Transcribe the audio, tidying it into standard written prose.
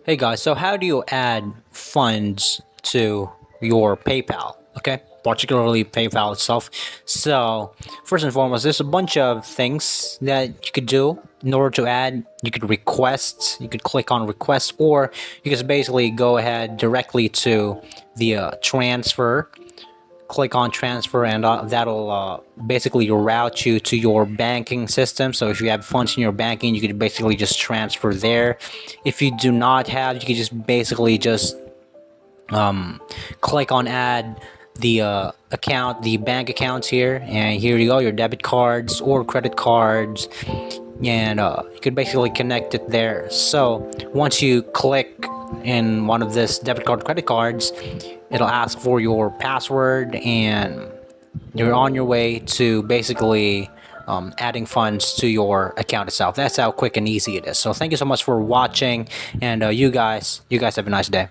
Hey guys, so how do you add funds to your PayPal? Okay, particularly PayPal itself. So, first and foremost, there's a bunch of things that you could do in order to add. You could request, you could click on request, or you could basically go ahead directly to the transfer, click on transfer, and that'll basically route you to your banking system. So if you have funds in your banking, you could basically just transfer there. If you do not have, you could just basically just click on add the the bank accounts here, and here you go, your debit cards or credit cards, and you could basically connect it there. So once you click in one of this debit card, credit cards, it'll ask for your password, and you're on your way to basically adding funds to your account itself. That's how quick and easy it is. So thank you so much for watching, and you guys have a nice day.